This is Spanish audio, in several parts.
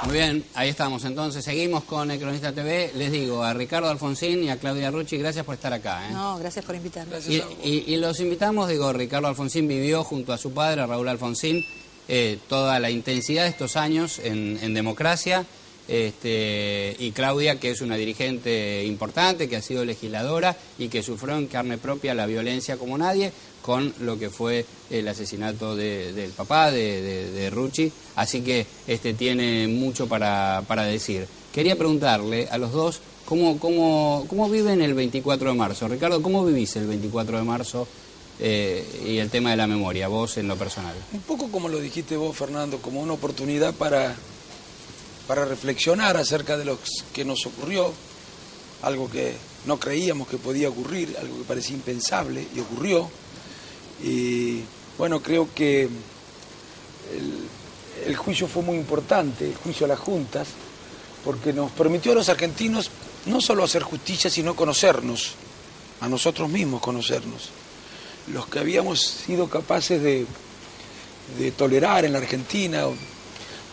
Muy bien, ahí estamos. Entonces, seguimos con El Cronista TV. Les digo, a Ricardo Alfonsín y a Claudia Rucci, gracias por estar acá. No, gracias por invitarnos. Y los invitamos, digo, Ricardo Alfonsín vivió junto a su padre, Raúl Alfonsín, toda la intensidad de estos años en democracia. Y Claudia, que es una dirigente importante, que ha sido legisladora y que sufrió en carne propia la violencia como nadie, con lo que fue el asesinato del papá, de Rucci. Así que tiene mucho para decir. Quería preguntarle a los dos cómo viven el 24 de marzo. Ricardo, ¿cómo vivís el 24 de marzo y el tema de la memoria, vos en lo personal? Un poco como lo dijiste vos, Fernando, como una oportunidad para reflexionar acerca de lo que nos ocurrió, algo que no creíamos que podía ocurrir, algo que parecía impensable y ocurrió. Y bueno, creo que el juicio fue muy importante, el juicio a las juntas, porque nos permitió a los argentinos no solo hacer justicia, sino conocernos, a nosotros mismos conocernos. Los que habíamos sido capaces de tolerar en la Argentina,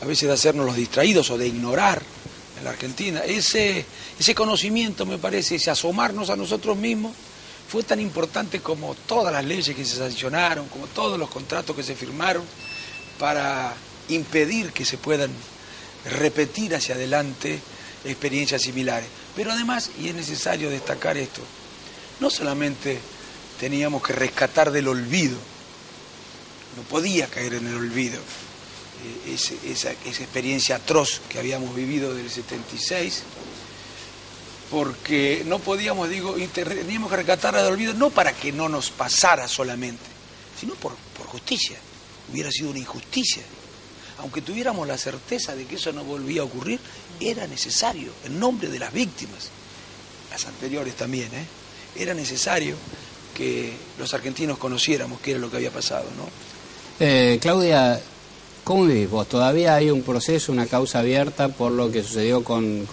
a veces de hacernos los distraídos o de ignorar en la Argentina, ese conocimiento, me parece, ese asomarnos a nosotros mismos, fue tan importante como todas las leyes que se sancionaron, como todos los contratos que se firmaron, para impedir que se puedan repetir hacia adelante experiencias similares. Pero además, y es necesario destacar esto, no solamente teníamos que rescatar del olvido, no podía caer en el olvido, esa experiencia atroz que habíamos vivido del 76, porque no podíamos, teníamos que rescatar del olvido no para que no nos pasara solamente, sino por justicia. Hubiera sido una injusticia. Aunque tuviéramos la certeza de que eso no volvía a ocurrir, era necesario, en nombre de las víctimas, las anteriores también, era necesario que los argentinos conociéramos qué era lo que había pasado, ¿no? Claudia, ¿cómo vivís vos? ¿Todavía hay un proceso, una causa abierta por lo que sucedió con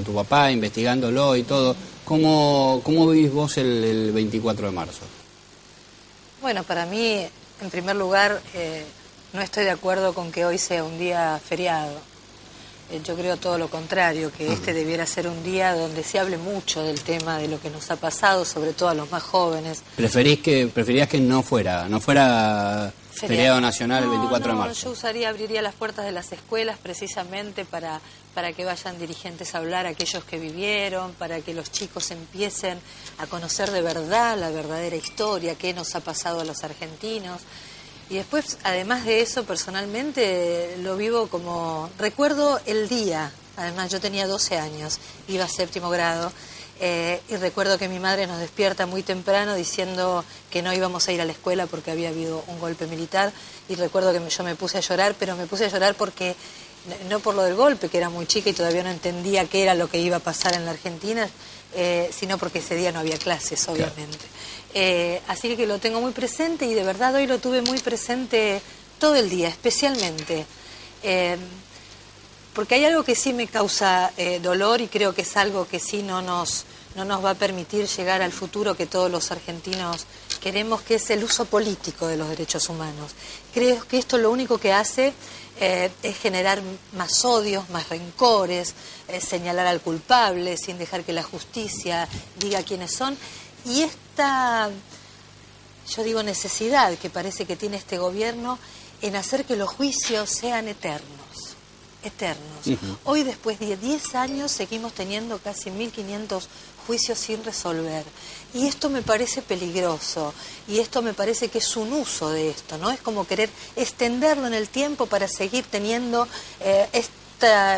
tu papá, investigándolo y todo? ¿Cómo vivís vos el 24 de marzo? Bueno, para mí, en primer lugar, no estoy de acuerdo con que hoy sea un día feriado. Yo creo todo lo contrario, que debiera ser un día donde se hable mucho del tema de lo que nos ha pasado, sobre todo a los más jóvenes. ¿Preferías que no fuera feriado nacional el 24 de marzo? Yo abriría las puertas de las escuelas precisamente para que vayan dirigentes a hablar, aquellos que vivieron, para que los chicos empiecen a conocer de verdad la verdadera historia, qué nos ha pasado a los argentinos. Y después, además de eso, personalmente lo vivo como... Recuerdo el día, además yo tenía 12 años, iba a 7º grado, y recuerdo que mi madre nos despierta muy temprano diciendo que no íbamos a ir a la escuela porque había habido un golpe militar, y recuerdo que yo me puse a llorar, pero me puse a llorar porque, no por lo del golpe, que era muy chica y todavía no entendía qué era lo que iba a pasar en la Argentina, sino porque ese día no había clases, obviamente. Claro. Así que lo tengo muy presente y de verdad hoy lo tuve muy presente todo el día, especialmente. Porque hay algo que sí me causa dolor y creo que es algo que sí no nos va a permitir llegar al futuro que todos los argentinos queremos, que es el uso político de los derechos humanos. Creo que esto lo único que hace es generar más odios, más rencores, señalar al culpable sin dejar que la justicia diga quiénes son. Y esta, yo digo, necesidad que parece que tiene este gobierno en hacer que los juicios sean eternos. Hoy, después de 10 años, seguimos teniendo casi 1.500 juicios sin resolver. Y esto me parece peligroso, y esto me parece que es un uso de esto, ¿no? Es como querer extenderlo en el tiempo para seguir teniendo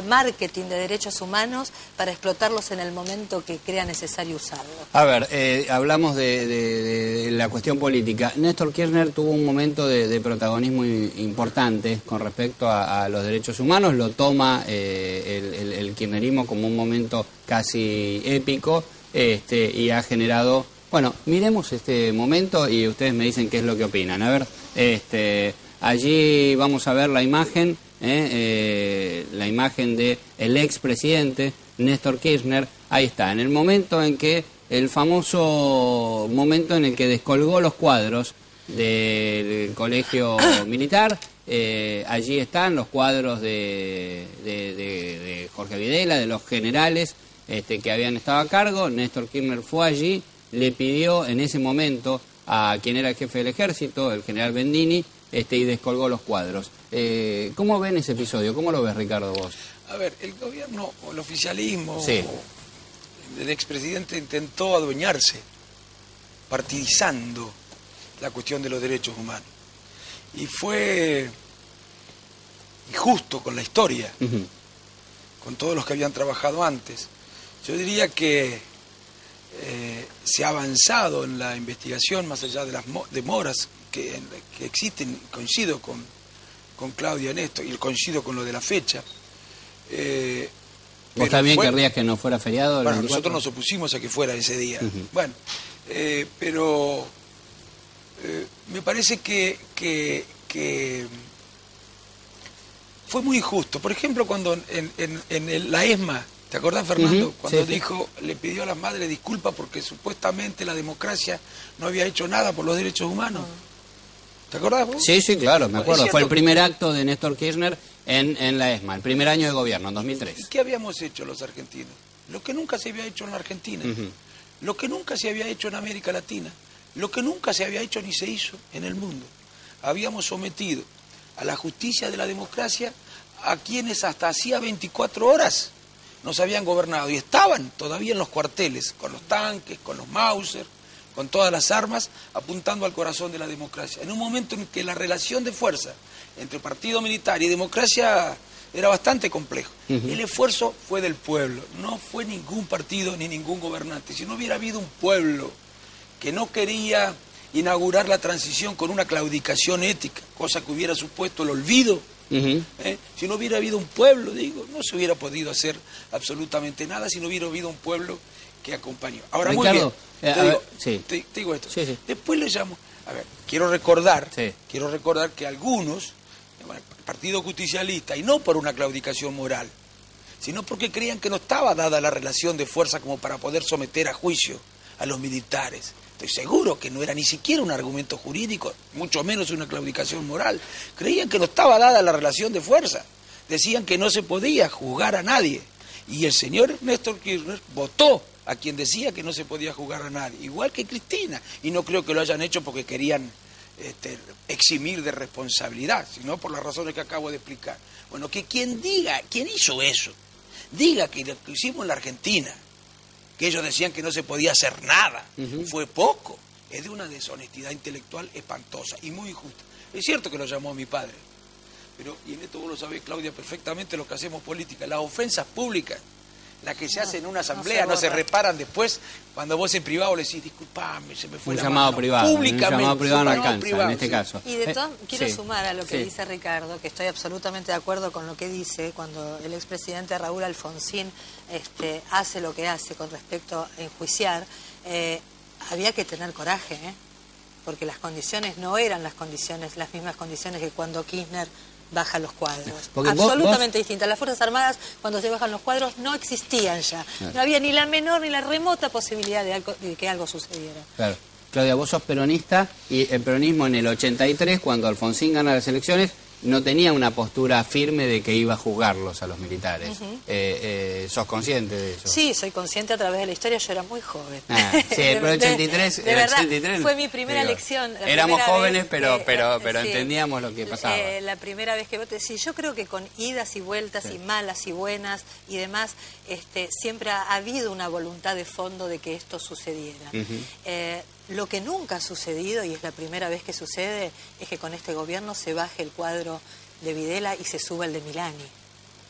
marketing de derechos humanos para explotarlos en el momento que crea necesario usarlos. A ver, hablamos de la cuestión política. Néstor Kirchner tuvo un momento de protagonismo importante con respecto a los derechos humanos. Lo toma el kirchnerismo como un momento casi épico y ha generado... Bueno, miremos este momento y ustedes me dicen qué es lo que opinan. A ver, allí vamos a ver la imagen... la imagen de el expresidente Néstor Kirchner. Ahí está, en el momento en que, el famoso momento en el que descolgó los cuadros del colegio militar. Allí están los cuadros de Jorge Videla, de los generales que habían estado a cargo. Néstor Kirchner fue allí, le pidió en ese momento a quien era el jefe del ejército, el general Bendini, y descolgó los cuadros. ¿Cómo ven ese episodio? ¿Cómo lo ves, Ricardo, vos? A ver, el gobierno, o el oficialismo, sí, el expresidente intentó adueñarse, partidizando la cuestión de los derechos humanos. Y fue injusto con la historia, con todos los que habían trabajado antes. Yo diría que se ha avanzado en la investigación, más allá de las demoras que existen. Coincido con Claudia en esto, y coincido con lo de la fecha. ¿Vos también querrías que no fuera feriado? Bueno, nosotros nos opusimos a que fuera ese día. Bueno, pero me parece que fue muy injusto. Por ejemplo, cuando en la ESMA, ¿te acordás, Fernando? Cuando dijo, le pidió a las madres disculpas porque supuestamente la democracia no había hecho nada por los derechos humanos. ¿Te acordás vos? Sí, sí, claro, me acuerdo. Fue el primer acto de Néstor Kirchner en la ESMA, el primer año de gobierno, en 2003. ¿Y qué habíamos hecho los argentinos? Lo que nunca se había hecho en la Argentina, lo que nunca se había hecho en América Latina, lo que nunca se había hecho ni se hizo en el mundo. Habíamos sometido a la justicia de la democracia a quienes hasta hacía 24 horas nos habían gobernado y estaban todavía en los cuarteles, con los tanques, con los Mauser, con todas las armas, apuntando al corazón de la democracia. En un momento en que la relación de fuerza entre partido militar y democracia era bastante complejo. El esfuerzo fue del pueblo, no fue ningún partido ni ningún gobernante. Si no hubiera habido un pueblo que no quería inaugurar la transición con una claudicación ética, cosa que hubiera supuesto el olvido, si no hubiera habido un pueblo, digo, no se hubiera podido hacer absolutamente nada si no hubiera habido un pueblo que acompañó. Ahora, Ricardo, muy bien, te digo esto. Después le llamo, a ver, quiero recordar que algunos, el Partido Justicialista, y no por una claudicación moral, sino porque creían que no estaba dada la relación de fuerza como para poder someter a juicio a los militares. Estoy seguro que no era ni siquiera un argumento jurídico, mucho menos una claudicación moral. Creían que no estaba dada la relación de fuerza. Decían que no se podía juzgar a nadie. Y el señor Néstor Kirchner votó a quien decía que no se podía juzgar a nadie, igual que Cristina. Y no creo que lo hayan hecho porque querían eximir de responsabilidad, sino por las razones que acabo de explicar. Bueno, que quien diga, quien hizo eso, diga que lo que hicimos en la Argentina, que ellos decían que no se podía hacer nada, fue poco, es de una deshonestidad intelectual espantosa y muy injusta. Es cierto que lo llamó mi padre, pero, y en esto vos lo sabés, Claudia, perfectamente lo que hacemos política, las ofensas públicas, las que se hacen en una asamblea, no se reparan después, cuando vos en privado le decís, disculpame, se me fue la mano. Un llamado privado no alcanza, privado, en este caso. Y de todo, quiero sumar a lo que dice Ricardo, que estoy absolutamente de acuerdo con lo que dice, cuando el expresidente Raúl Alfonsín hace lo que hace con respecto a enjuiciar, había que tener coraje, porque las condiciones no eran las mismas condiciones que cuando Kirchner baja los cuadros. Porque absolutamente distintas. Las Fuerzas Armadas, cuando se bajan los cuadros, no existían ya. No había ni la menor ni la remota posibilidad de que algo sucediera. Claro. Claudia, vos sos peronista, y el peronismo en el 83, cuando Alfonsín gana las elecciones, no tenía una postura firme de que iba a juzgarlos a los militares. ¿Sos consciente de eso? Sí, soy consciente a través de la historia. Yo era muy joven. Sí, pero 83, de verdad, 83 fue mi primera elección. Éramos jóvenes, pero entendíamos lo que pasaba. La primera vez que voté, sí, yo creo que con idas y vueltas y malas y buenas y demás, siempre ha habido una voluntad de fondo de que esto sucediera. Lo que nunca ha sucedido, y es la primera vez que sucede, es que con este gobierno se baje el cuadro de Videla y se suba el de Milani,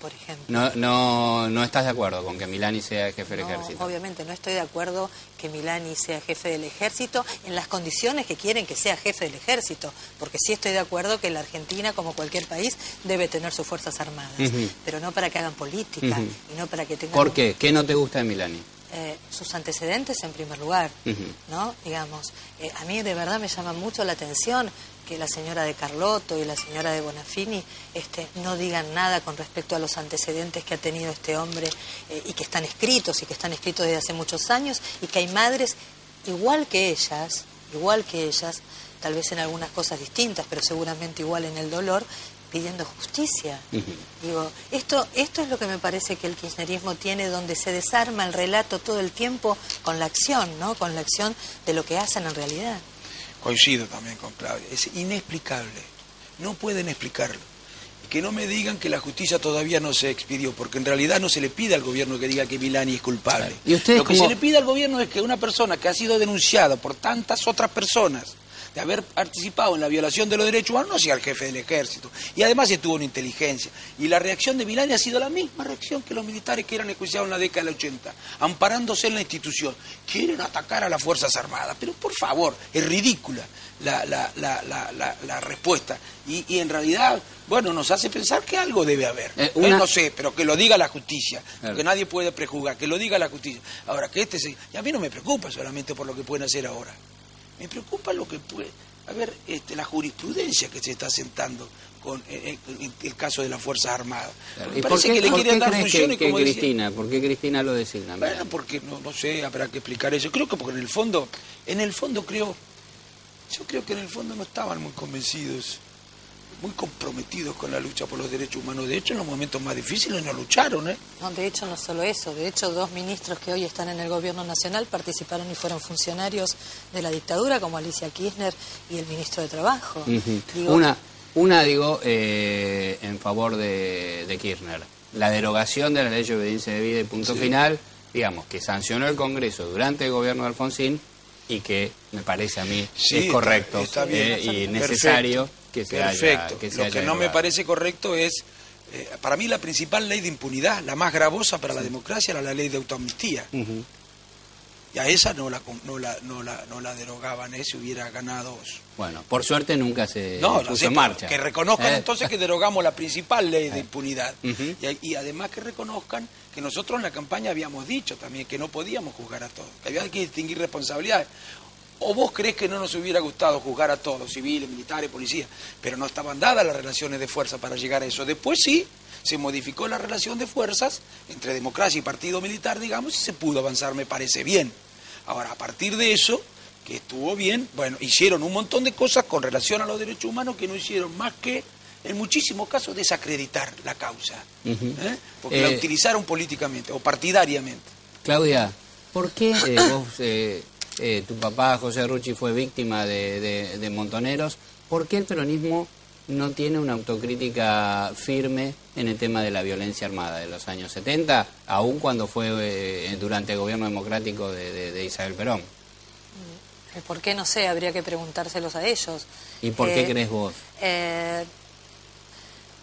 por ejemplo. No estás de acuerdo con que Milani sea jefe del ejército. Obviamente no estoy de acuerdo que Milani sea jefe del ejército en las condiciones que quieren que sea jefe del ejército, porque sí estoy de acuerdo que la Argentina, como cualquier país, debe tener sus fuerzas armadas, pero no para que hagan política y no para que tengan... ¿Por qué? ¿Qué no te gusta de Milani? Sus antecedentes en primer lugar, ¿no? Digamos, a mí de verdad me llama mucho la atención que la señora de Carlotto y la señora de Bonafini no digan nada con respecto a los antecedentes que ha tenido este hombre y que están escritos desde hace muchos años, y que hay madres igual que ellas tal vez en algunas cosas distintas, pero seguramente igual en el dolor, pidiendo justicia. Digo, esto es lo que me parece que el kirchnerismo tiene, donde se desarma el relato todo el tiempo con la acción, ¿no? Con la acción de lo que hacen en realidad. Coincido también con Claudia, es inexplicable, no pueden explicarlo. Y que no me digan que la justicia todavía no se expidió, porque en realidad no se le pide al gobierno que diga que Milani es culpable. ¿Y lo que se le pide al gobierno es que una persona que ha sido denunciada por tantas otras personas de haber participado en la violación de los derechos humanos, no sea el jefe del ejército. Y además estuvo una inteligencia. Y la reacción de Milani ha sido la misma reacción que los militares que eran enjuiciados en la década del 80, amparándose en la institución. Quieren atacar a las Fuerzas Armadas, pero por favor, es ridícula la respuesta. Y en realidad, bueno, nos hace pensar que algo debe haber. No sé, pero que lo diga la justicia, porque nadie puede prejuzgar, que lo diga la justicia. Ahora, y a mí no me preocupa solamente por lo que pueden hacer ahora. Me preocupa lo que puede haber, la jurisprudencia que se está sentando con el caso de las Fuerzas Armadas. ¿Y parece que le quieren dar funciones como Cristina? ¿Por qué Cristina lo designa? Bueno, porque no sé, habrá que explicar eso. Creo que porque yo creo que en el fondo no estaban muy convencidos, muy comprometidos con la lucha por los derechos humanos. De hecho, en los momentos más difíciles no lucharon, ¿eh? No, de hecho, no solo eso. De hecho, 2 ministros que hoy están en el gobierno nacional participaron y fueron funcionarios de la dictadura, como Alicia Kirchner y el ministro de Trabajo. Digo, en favor de Kirchner. La derogación de la ley de obediencia debida y punto final, digamos, que sancionó el Congreso durante el gobierno de Alfonsín y que, me parece a mí, es correcto está bien, y necesario que se haya Lo que no me parece correcto es, para mí la principal ley de impunidad, la más gravosa para la democracia, era la ley de autoamnistía. Y a esa no la derogaban, si hubiera ganado. Bueno, por suerte nunca se puso en marcha. Que reconozcan entonces que derogamos la principal ley de impunidad. Y además que reconozcan que nosotros en la campaña habíamos dicho también que no podíamos juzgar a todos, que había que distinguir responsabilidades. ¿O vos crees que no nos hubiera gustado juzgar a todos, civiles, militares, policías? Pero no estaban dadas las relaciones de fuerza para llegar a eso. Después sí, se modificó la relación de fuerzas entre democracia y partido militar, digamos, y se pudo avanzar, me parece bien. Ahora, a partir de eso, que estuvo bien, bueno, hicieron un montón de cosas con relación a los derechos humanos que no hicieron más que, en muchísimos casos, desacreditar la causa. Porque la utilizaron políticamente o partidariamente. Claudia, ¿por qué vos... tu papá, José Rucci, fue víctima de montoneros? ¿Por qué el peronismo no tiene una autocrítica firme en el tema de la violencia armada de los años 70, aun cuando fue durante el gobierno democrático de Isabel Perón? ¿Por qué? No sé, habría que preguntárselos a ellos. ¿Y por qué crees vos?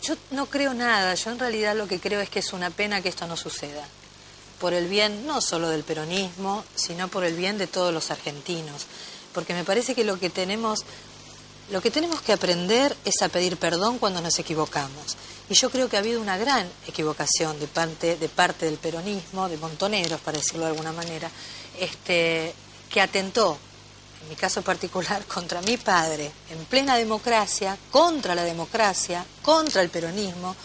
Yo no creo nada. Yo en realidad lo que creo es que es una pena que esto no suceda. Por el bien no solo del peronismo, sino por el bien de todos los argentinos. Porque me parece que lo que tenemos que aprender es a pedir perdón cuando nos equivocamos. Y yo creo que ha habido una gran equivocación de parte del peronismo, de montoneros, para decirlo de alguna manera, que atentó, en mi caso particular, contra mi padre, en plena democracia, contra la democracia, contra el peronismo,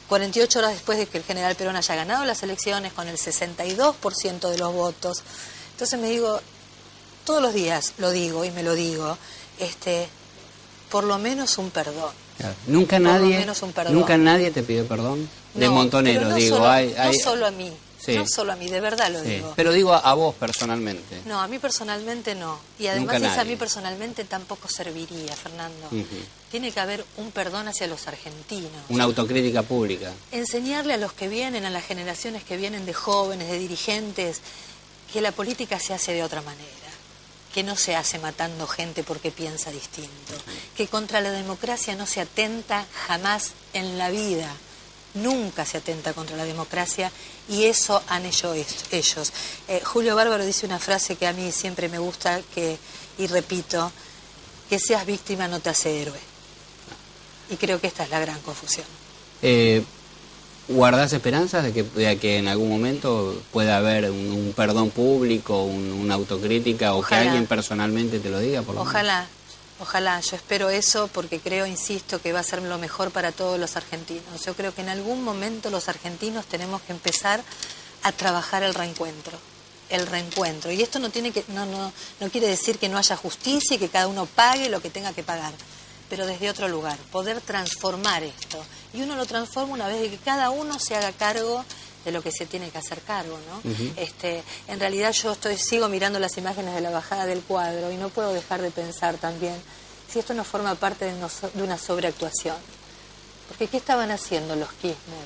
48 horas después de que el general Perón haya ganado las elecciones con el 62% de los votos. Entonces me digo, todos los días lo digo y me lo digo, por lo menos un perdón. Claro. ¿Nunca nadie te pidió perdón? De no, montoneros, no digo. No solo a mí, sí. No solo a mí, de verdad lo digo. Pero digo a vos personalmente. No, a mí personalmente no. Y además a mí personalmente tampoco serviría, Fernando. Tiene que haber un perdón hacia los argentinos. Una autocrítica pública. Enseñarle a los que vienen, a las generaciones que vienen de jóvenes, de dirigentes, que la política se hace de otra manera. Que no se hace matando gente porque piensa distinto. Que contra la democracia no se atenta jamás en la vida. Nunca se atenta contra la democracia y eso han hecho ellos. Julio Bárbaro dice una frase que a mí siempre me gusta y repito, que seas víctima no te hace héroe. Y creo que esta es la gran confusión. ¿Guardás esperanzas de que en algún momento pueda haber un perdón público, una autocrítica o Ojalá. que alguien personalmente te lo diga? Por lo menos? Ojalá, yo espero eso porque creo, insisto, que va a ser lo mejor para todos los argentinos. Yo creo que en algún momento los argentinos tenemos que empezar a trabajar el reencuentro. el reencuentro. Y esto no quiere decir que no haya justicia y que cada uno pague lo que tenga que pagar, pero desde otro lugar, poder transformar esto. Y uno lo transforma una vez de que cada uno se haga cargo de lo que se tiene que hacer cargo, ¿no? En realidad yo sigo mirando las imágenes de la bajada del cuadro y no puedo dejar de pensar también si esto no forma parte de una sobreactuación. Porque ¿qué estaban haciendo los Kirchner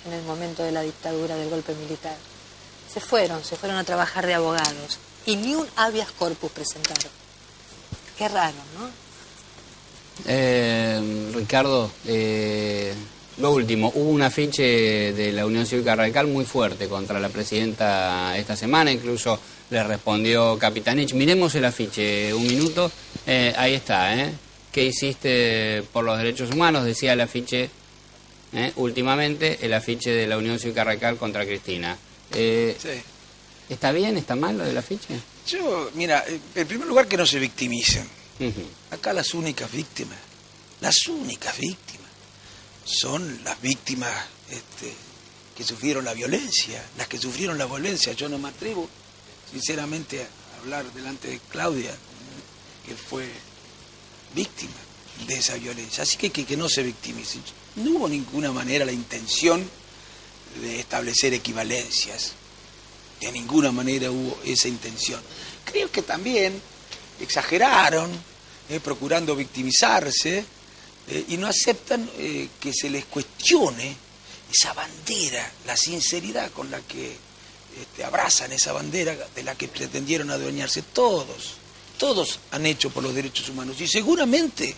en el momento de la dictadura del golpe militar? Se fueron a trabajar de abogados y ni un habeas corpus presentaron. Qué raro, ¿no? Ricardo, lo último, hubo un afiche de la Unión Cívica Radical muy fuerte contra la presidenta esta semana, incluso le respondió Capitanich. Miremos el afiche, un minuto, ahí está, ¿Qué hiciste por los derechos humanos? Decía el afiche, últimamente, el afiche de la Unión Cívica Radical contra Cristina. Sí. ¿Está bien, está mal lo del afiche? Mira, en primer lugar que no se victimicen. Acá las únicas víctimas son las víctimas que sufrieron la violencia, las que sufrieron la violencia. Yo no me atrevo, sinceramente, a hablar delante de Claudia, que fue víctima de esa violencia. Así que no se victimicen. No hubo ninguna manera la intención de establecer equivalencias. De ninguna manera hubo esa intención. Creo que también exageraron, procurando victimizarse, y no aceptan que se les cuestione esa bandera, la sinceridad con la que abrazan esa bandera de la que pretendieron adueñarse. Todos han hecho por los derechos humanos, y seguramente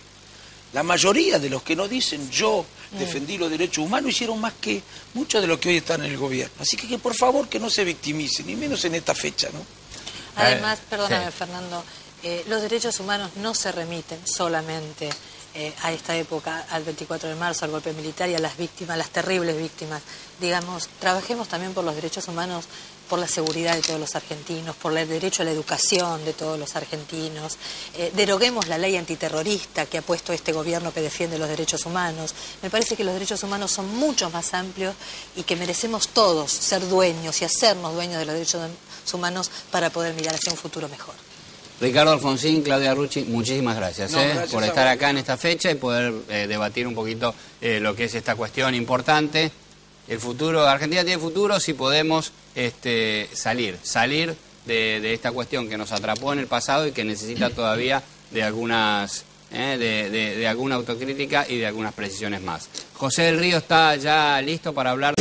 la mayoría de los que no dicen yo defendí los derechos humanos hicieron más que muchos de los que hoy están en el gobierno. Así que por favor que no se victimicen, ni menos en esta fecha, ¿no? Además, perdóname, Fernando, los derechos humanos no se remiten solamente a esta época, al 24 de marzo, al golpe militar y a las víctimas, las terribles víctimas. Digamos, trabajemos también por los derechos humanos, por la seguridad de todos los argentinos, por el derecho a la educación de todos los argentinos. Deroguemos la ley antiterrorista que ha puesto este gobierno que defiende los derechos humanos. Me parece que los derechos humanos son mucho más amplios y que merecemos todos ser dueños y hacernos dueños de los derechos humanos para poder mirar hacia un futuro mejor. Ricardo Alfonsín, Claudia Rucci, muchísimas gracias, gracias por estar acá en esta fecha y poder debatir un poquito lo que es esta cuestión importante. El futuro, Argentina tiene futuro si podemos salir de esta cuestión que nos atrapó en el pasado y que necesita todavía de algunas de alguna autocrítica y de algunas precisiones más. José del Río está ya listo para hablar.